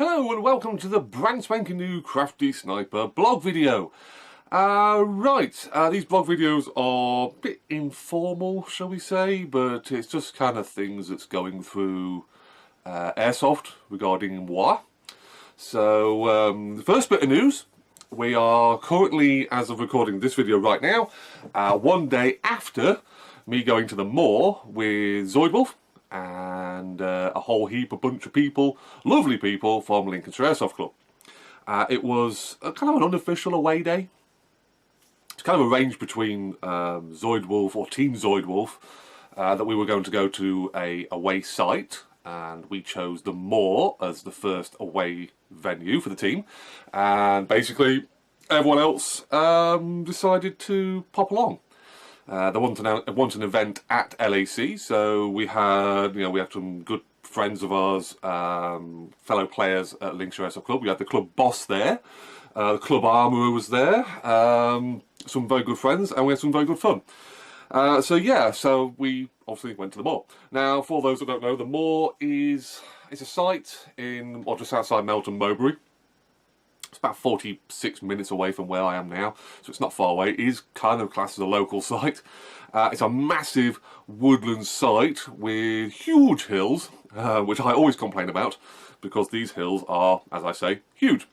Hello and welcome to the brand spanking new CraftySniper blog video. These blog videos are a bit informal, shall we say, but it's just kind of things that's going through airsoft regarding moi. So the first bit of news, we are currently, as of recording this video right now, one day after me going to the moor with Zoidwolf and a whole bunch of people, lovely people from Lincolnshire Airsoft Club. It was kind of an unofficial away day. It's kind of arranged between Zoidwolf or Team Zoidwolf that we were going to go to a away site, and we chose the moor as the first away venue for the team, and basically everyone else decided to pop along. They want an event at LAC, so we had some good friends of ours, fellow players at Lincolnshire Airsoft Club. We had the club boss there, the club armourer was there, some very good friends, and we had some very good fun. So we obviously went to the moor. Now, for those that don't know, the moor is a site just outside Melton Mowbray. It's about 46 minutes away from where I am now, so it's not far away. It is kind of classed as a local site. It's a massive woodland site with huge hills, which I always complain about, because these hills are, as I say, huge.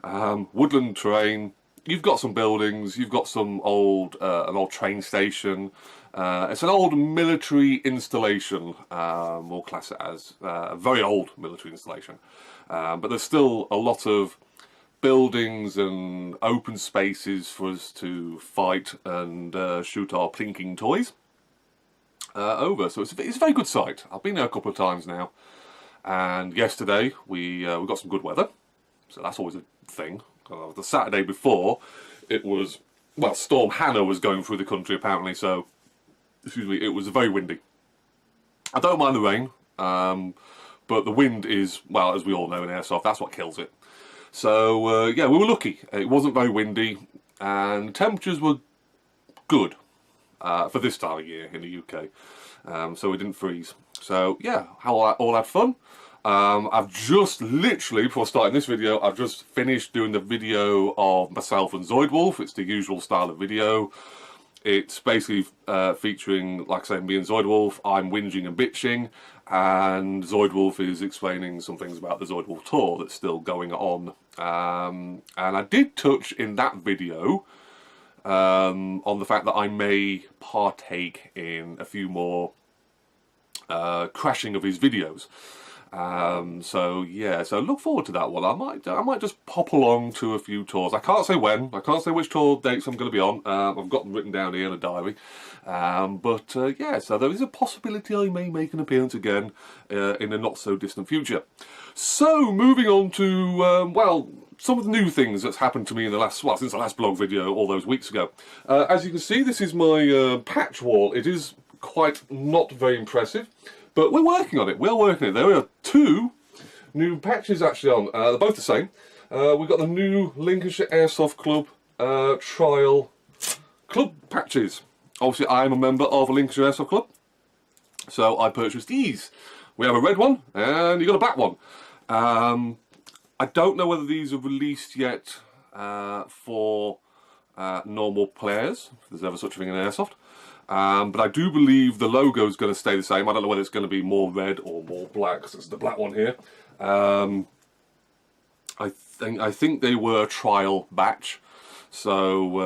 Woodland terrain, you've got some buildings, you've got some an old train station. It's an old military installation, we'll class it as a very old military installation. But there's still a lot of buildings and open spaces for us to fight and shoot our plinking toys over. So it's a very good site. I've been there a couple of times now, and yesterday we got some good weather, so that's always a thing. The Saturday before, it was, well, Storm Hannah was going through the country apparently, so it was very windy. I don't mind the rain, but the wind is, well, as we all know in airsoft, that's what kills it. So we were lucky. It wasn't very windy, and temperatures were good for this time of year in the UK. So we didn't freeze. So yeah, all had fun. I've just literally, before starting this video, I've just finished doing the video of myself and Zoidwolf. It's the usual style of video. It's basically featuring, like I say, me and Zoidwolf. I'm whinging and bitching, and Zoidwolf is explaining some things about the Zoidwolf tour that's still going on. And I did touch in that video on the fact that I may partake in a few more crashing of his videos. So look forward to that one. I might just pop along to a few tours. I can't say when, I can't say which tour dates I'm going to be on. I've got them written down here in a diary. So there is a possibility I may make an appearance again in the not so distant future. So moving on to some of the new things that's happened to me in since the last blog video all those weeks ago. As you can see, this is my patch wall. It is quite not very impressive, but we're working on it. We're working on it. There are two new patches actually on. They're both the same. We've got the new Lincolnshire Airsoft Club trial club patches. Obviously, I'm a member of a Lincolnshire Airsoft Club, so I purchased these. We have a red one, and you got a black one. I don't know whether these are released yet for normal players, if there's ever such a thing in Airsoft. But I do believe the logo is going to stay the same. I don't know whether it's going to be more red or more black, because it's the black one here. I think they were a trial batch. So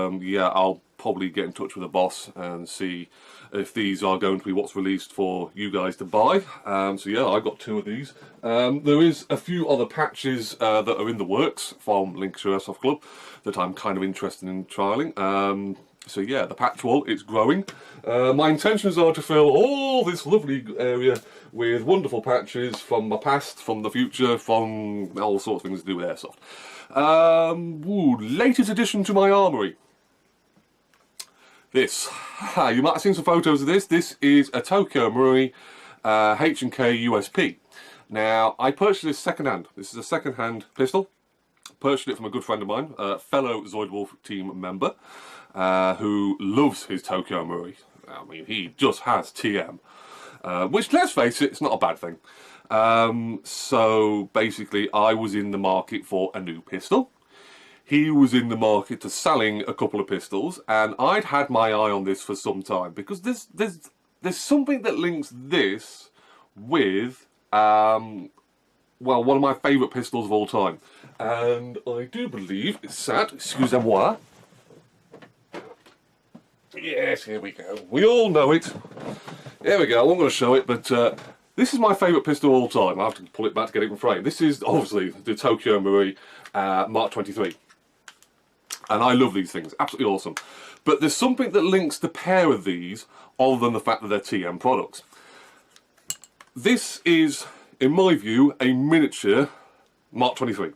I'll probably get in touch with the boss and see if these are going to be what's released for you guys to buy. I got two of these. There is a few other patches that are in the works from Lincolnshire Airsoft Club that I'm kind of interested in trialling. The patch wall, it's growing. My intentions are to fill all this lovely area with wonderful patches from my past, from the future, from all sorts of things to do with airsoft. Latest addition to my armoury. This. You might have seen some photos of this. This is a Tokyo Marui H&K USP. Now, I purchased this second-hand. This is a second-hand pistol. Purchased it from a good friend of mine, a fellow Zoidwolf team member, who loves his Tokyo Marui. I mean, he just has TM. Which, let's face it, it's not a bad thing. So basically, I was in the market for a new pistol. He was in the market to selling a couple of pistols, and I'd had my eye on this for some time because there's something that links this with well, one of my favourite pistols of all time, and I do believe it's sat. Excusez-moi. Yes, here we go. We all know it. There we go. I'm not going to show it, but this is my favourite pistol of all time. I have to pull it back to get it in frame. This is obviously the Tokyo Marui Mark 23. And I love these things. Absolutely awesome. But there's something that links the pair of these other than the fact that they're TM products. This is, in my view, a miniature Mark 23.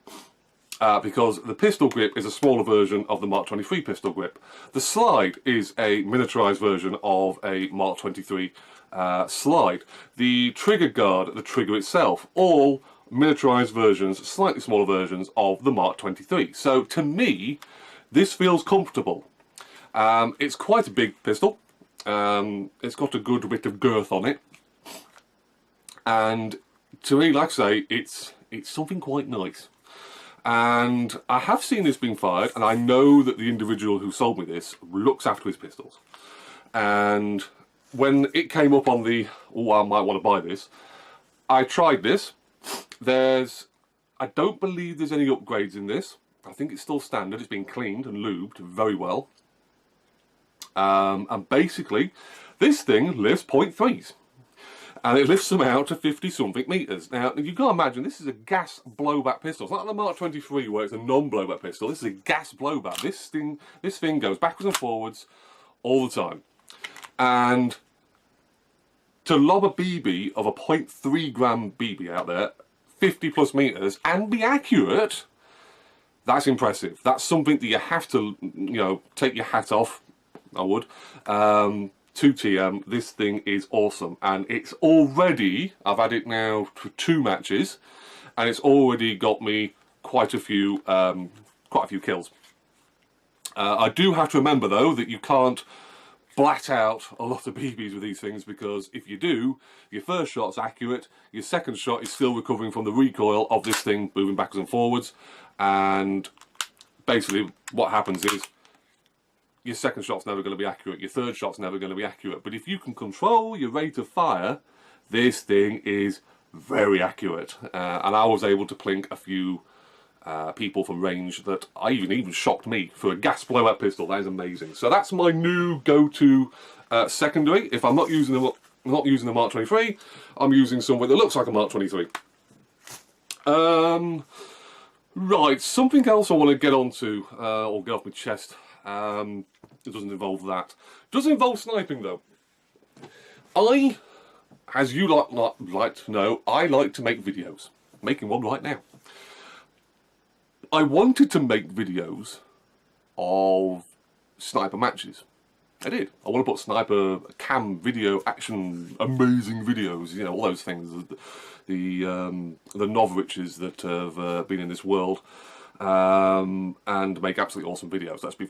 Because the pistol grip is a smaller version of the Mark 23 pistol grip. The slide is a miniaturized version of a Mark 23 slide. The trigger guard, the trigger itself, all miniaturized versions, slightly smaller versions of the Mark 23. So to me, this feels comfortable. It's quite a big pistol. It's got a good bit of girth on it. And to me, like I say, it's something quite nice. And I have seen this being fired, and I know that the individual who sold me this looks after his pistols. And when it came up on the, oh, I might want to buy this, I tried this. I don't believe there's any upgrades in this. I think it's still standard. It's been cleaned and lubed very well. And basically, this thing lifts .3s. And it lifts them out to 50-something metres. Now, you've got to imagine, this is a gas blowback pistol. It's not like the Mark 23 where it's a non-blowback pistol. This is a gas blowback. This thing goes backwards and forwards all the time. And to lob a BB of a .3 gram BB out there, 50+ metres, and be accurate, that's impressive. That's something that you have to, you know, take your hat off. I would. 2TM, this thing is awesome, and it's already, I've had it now for 2 matches, and it's already got me quite a few kills. I do have to remember though that you can't blat out a lot of BBs with these things, because if you do, your first shot's accurate, your second shot is still recovering from the recoil of this thing moving backwards and forwards, and basically what happens is your second shot's never going to be accurate, your third shot's never going to be accurate. But if you can control your rate of fire, this thing is very accurate. And I was able to plink a few people from range that even shocked me for a gas blowout pistol. That is amazing. So that's my new go-to secondary. If I'm not using the Mark 23, I'm using something that looks like a Mark 23. Right, something else I want to get onto, or get off my chest. It doesn't involve that. It does involve sniping though. As you like to know, I like to make videos. I'm making one right now. I wanted to make videos of sniper matches. I did. I want to put sniper cam video, action, amazing videos, you know, all those things. The Novriches that have been in this world. And make absolutely awesome videos. Let's be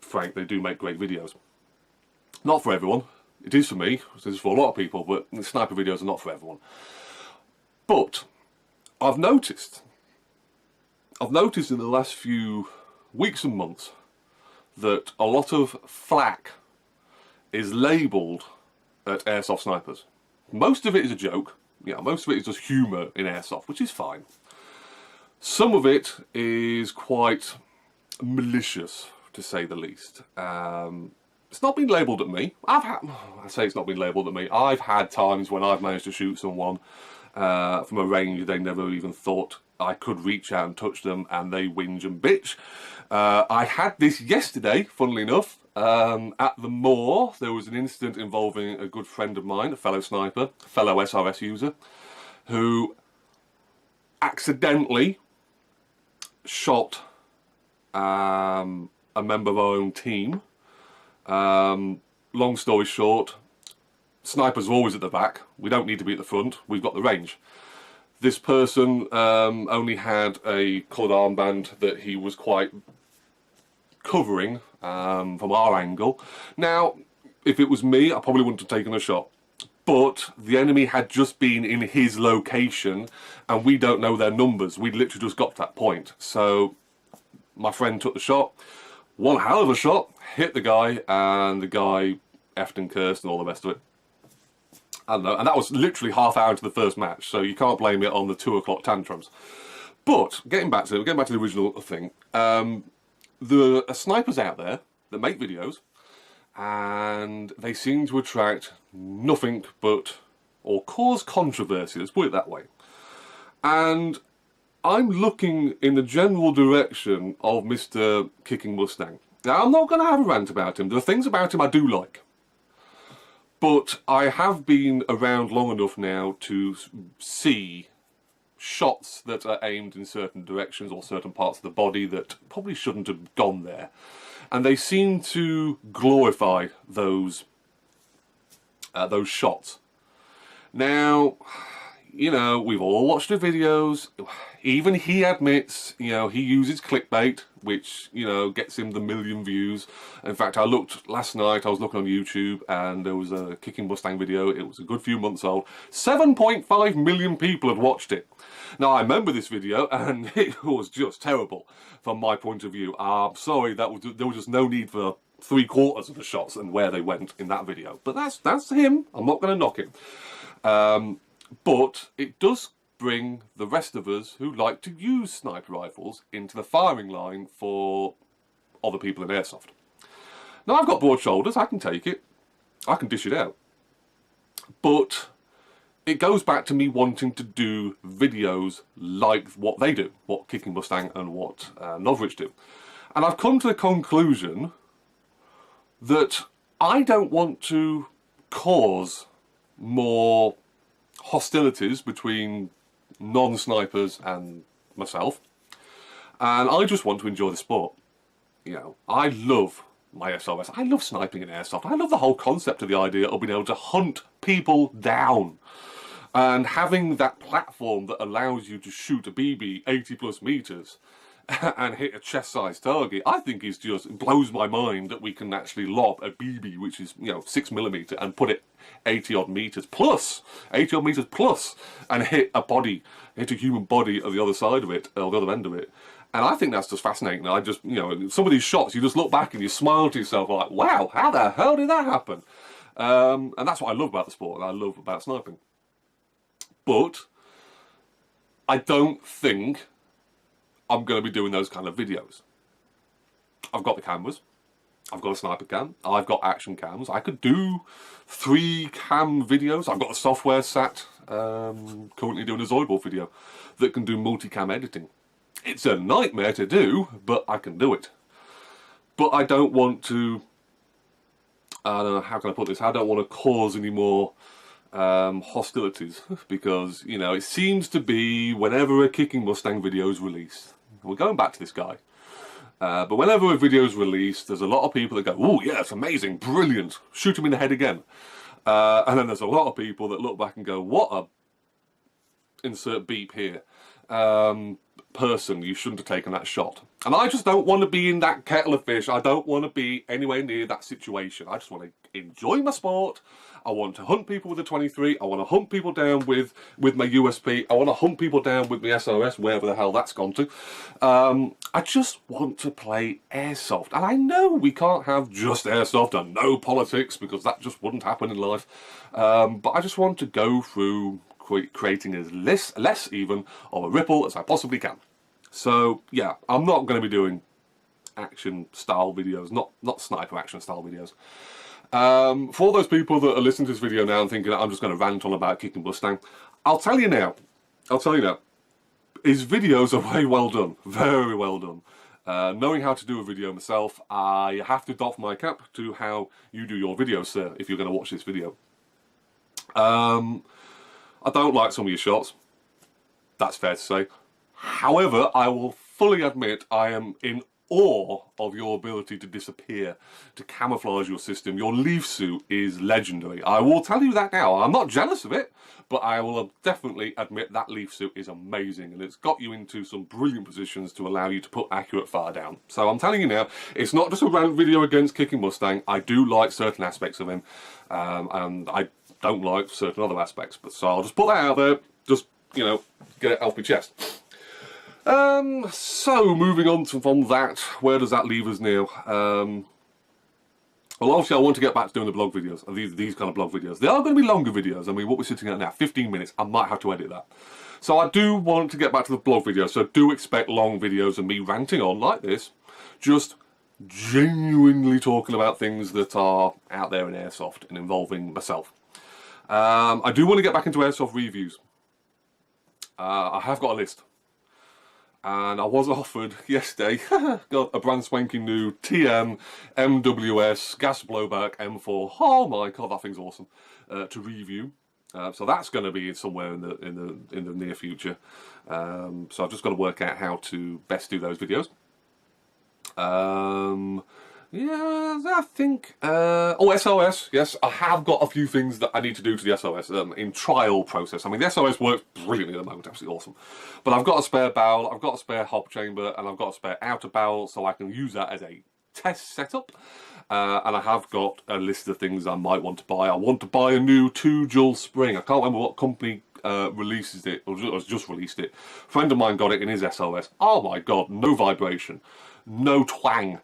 frank, they do make great videos. Not for everyone. It is for me. It is for a lot of people, but the sniper videos are not for everyone. But I've noticed in the last few weeks and months that a lot of flack is labelled at airsoft snipers. Most of it is a joke. Yeah, most of it is just humour in airsoft, which is fine. Some of it is quite malicious, to say the least. It's not been labelled at me. I say it's not been labelled at me. I've had times when I've managed to shoot someone from a range they never even thought I could reach out and touch them, and they whinge and bitch. I had this yesterday, funnily enough, at the moor. There was an incident involving a good friend of mine, a fellow sniper, fellow SRS user, who accidentally shot a member of our own team. Long story short, snipers are always at the back. We don't need to be at the front. We've got the range. This person only had a coloured armband that he was quite covering from our angle. Now, if it was me, I probably wouldn't have taken a shot. but the enemy had just been in his location, and we don't know their numbers. We literally just got to that point. So my friend took the shot, one hell of a shot, hit the guy, and the guy effed and cursed and all the rest of it. I don't know, and that was literally half hour into the first match, so you can't blame it on the 2 o'clock tantrums. But getting back to the original thing, there are snipers out there that make videos, and they seem to attract nothing but, or cause controversy, let's put it that way. And I'm looking in the general direction of Mr. Kicking Mustang. Now, I'm not going to have a rant about him. There are things about him I do like. But I have been around long enough now to see shots that are aimed in certain directions or certain parts of the body that probably shouldn't have gone there. And they seem to glorify those shots. Now, you know, we've all watched the videos. Even he admits, you know, he uses clickbait, which, you know, gets him the 1 million views. In fact, I looked last night, I was looking on YouTube, and there was a Kicking Mustang video. It was a good few months old. 7.5 million people had watched it. Now, I remember this video, and it was just terrible from my point of view. I'm sorry, there was just no need for 3/4 of the shots and where they went in that video. But that's him. I'm not going to knock him. But it does bring the rest of us who like to use sniper rifles into the firing line for other people in airsoft. Now, I've got broad shoulders, I can take it, I can dish it out. But it goes back to me wanting to do videos like what they do, what Kicking Mustang and what Novrich do. And I've come to the conclusion that I don't want to cause more hostilities between non-snipers and myself, and I just want to enjoy the sport. You know, I love my SOS, I love sniping in airsoft, I love the whole concept of the idea of being able to hunt people down and having that platform that allows you to shoot a BB 80 plus meters and hit a chest-sized target. I think it blows my mind that we can actually lob a BB, which is, you know, 6mm, and put it 80 odd meters plus, and hit a human body at the other side of it, or the other end of it. And I think that's just fascinating. I just, you know, some of these shots, you just look back and you smile to yourself like, wow, how the hell did that happen? And that's what I love about the sport, and I love about sniping. But I don't think I'm going to be doing those kind of videos. I've got the cameras. I've got a sniper cam. I've got action cams. I could do 3 cam videos. I've got a software sat, currently doing a Zoidball video that can do multicam editing. It's a nightmare to do, but I can do it. But I don't want to, I don't know, how can I put this? I don't want to cause any more hostilities, because, you know, it seems to be whenever a Kicking Mustang video is released, we're going back to this guy, but whenever a video is released, there's a lot of people that go, oh yeah, it's amazing, brilliant, shoot him in the head again. And then there's a lot of people that look back and go, what a, insert beep here, person, you shouldn't have taken that shot. And I just don't want to be in that kettle of fish. I don't want to be anywhere near that situation. I just want to enjoy my sport. I want to hunt people with a 23. I want to hunt people down with my USP. I want to hunt people down with my SOS, wherever the hell that's gone to. I just want to play airsoft. And I know we can't have just airsoft and no politics, because that just wouldn't happen in life. But I just want to go through creating as less even of a ripple as I possibly can. So yeah, I'm not going to be doing action style videos, not sniper action style videos. For all those people that are listening to this video now and thinking that I'm just going to rant on about Kicking Mustang, I'll tell you now, his videos are very well done, very well done. Knowing how to do a video myself, I have to doff my cap to how you do your videos, sir, if you're going to watch this video. I don't like some of your shots, that's fair to say. However, I will fully admit I am in awe of your ability to disappear, to camouflage your system. Your leaf suit is legendary. I will tell you that now. I'm not jealous of it, but I will definitely admit that leaf suit is amazing, and it's got you into some brilliant positions to allow you to put accurate fire down. So I'm telling you now, it's not just a rant video against Kicking Mustang. I do like certain aspects of him, and I don't like certain other aspects. But so I'll just put that out there, just, you know, get it off my chest. So moving on from that, where does that leave us now? Well, obviously I want to get back to doing the blog videos, these kind of blog videos. They are going to be longer videos. I mean, what we're sitting at now, 15 minutes, I might have to edit that. So I do want to get back to the blog videos, so do expect long videos of me ranting on like this, just genuinely talking about things that are out there in airsoft and involving myself. I do want to get back into airsoft reviews. I have got a list. And I was offered yesterday, got a brand spanking new TM MWS gas blowback M4. Oh my god, that thing's awesome to review. So that's going to be somewhere in the near future. So I've just got to work out how to best do those videos. Yeah, I think... oh, SOS, yes, I have got a few things that I need to do to the SOS in trial process. I mean, the SOS works brilliantly at the moment, absolutely awesome. But I've got a spare barrel, I've got a spare hob chamber, and I've got a spare outer barrel, so I can use that as a test setup. And I have got a list of things I might want to buy. I want to buy a new 2-joule spring. I can't remember what company releases it, or just released it. A friend of mine got it in his SOS. Oh my god, no vibration, no twang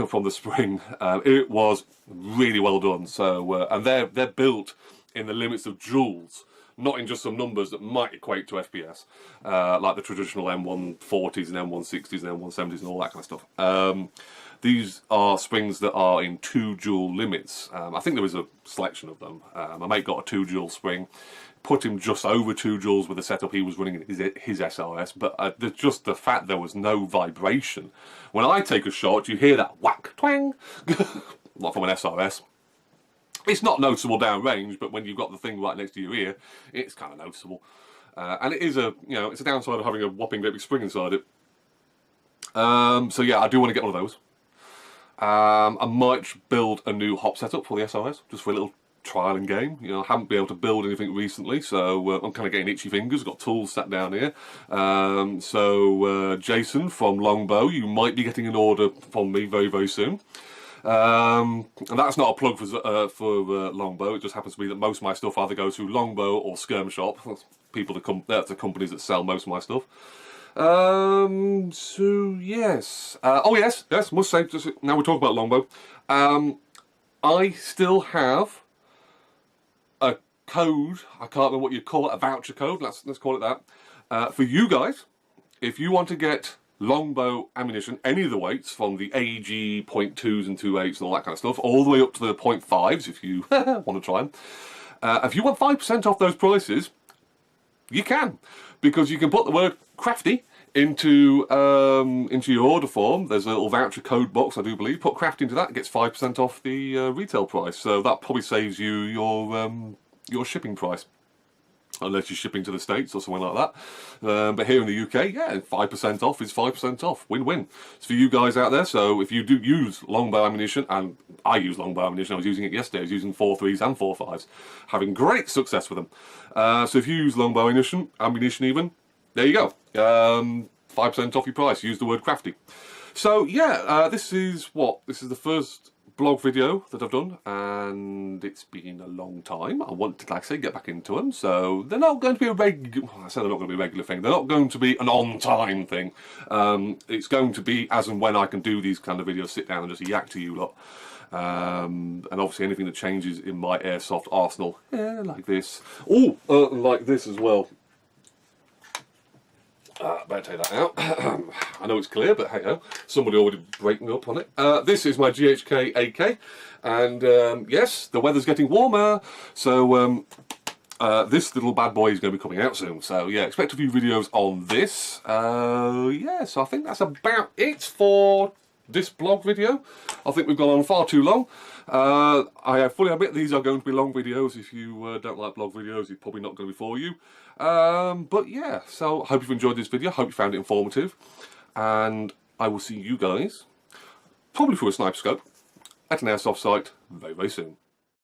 from the spring. It was really well done. So and they're built in the limits of joules, not in just some numbers that might equate to FPS, like the traditional M140s and M160s and M170s and all that kind of stuff. These are springs that are in 2-joule limits. I think there is a selection of them. My mate got a 2-joule spring, put him just over 2 joules with the setup he was running in his SOS, but just the fact there was no vibration. When I take a shot, you hear that whack, twang, not from an SRS. It's not noticeable downrange, but when you've got the thing right next to your ear, it's kind of noticeable. And it is it's a downside of having a whopping great big spring inside it. So yeah, I do want to get one of those. I might build a new hop setup for the SOS, just for a little trial and game. You know, I haven't been able to build anything recently, so I'm kind of getting itchy fingers. Got tools sat down here. Jason from Longbow, you might be getting an order from me very, very soon. And that's not a plug for Longbow. It just happens to be that most of my stuff either goes through Longbow or Skirm Shop. That's the companies that sell most of my stuff. So yes. Oh yes, must say, just now we're talking about Longbow. I still have a code, I can't remember what you call it, a voucher code, let's call it that, for you guys. If you want to get Longbow ammunition, any of the weights, from the AG .2s and 2.8s and all that kind of stuff, all the way up to the .5s if you want to try them. If you want 5% off those prices, you can, because you can put the word crafty into your order form. There's a little voucher code box, I do believe. Put crafty into that, it gets 5% off the retail price. So that probably saves you your shipping price, unless you're shipping to the States or something like that. But here in the UK, yeah, 5% off is 5% off. Win-win. It's for you guys out there. So if you do use Longbow ammunition, and I use Longbow ammunition, I was using it yesterday, I was using 4.3s and 4.5s, having great success with them. So if you use Longbow ammunition even, there you go. 5% off your price. Use the word crafty. So yeah, this is the first blog video that I've done, and it's been a long time. I want to, like I say, get back into them. So they're not going to be I said they're not going to be a regular thing. They're not going to be an on-time thing. It's going to be as and when I can do these kind of videos, sit down and just yak to you lot. And obviously anything that changes in my airsoft arsenal, yeah, like this. Oh, like this as well. Better take that out. I know it's clear, but hey ho, somebody already breaking up on it. This is my GHK AK, and yes, the weather's getting warmer, so this little bad boy is going to be coming out soon. So yeah, expect a few videos on this. Yeah, so I think that's about it for this blog video. I think we've gone on far too long. I fully admit these are going to be long videos. If you don't like blog videos, it's probably not going to be for you. But yeah, so I hope you've enjoyed this video. Hope you found it informative, and I will see you guys probably through a sniper scope, at an airsoft site very, very soon.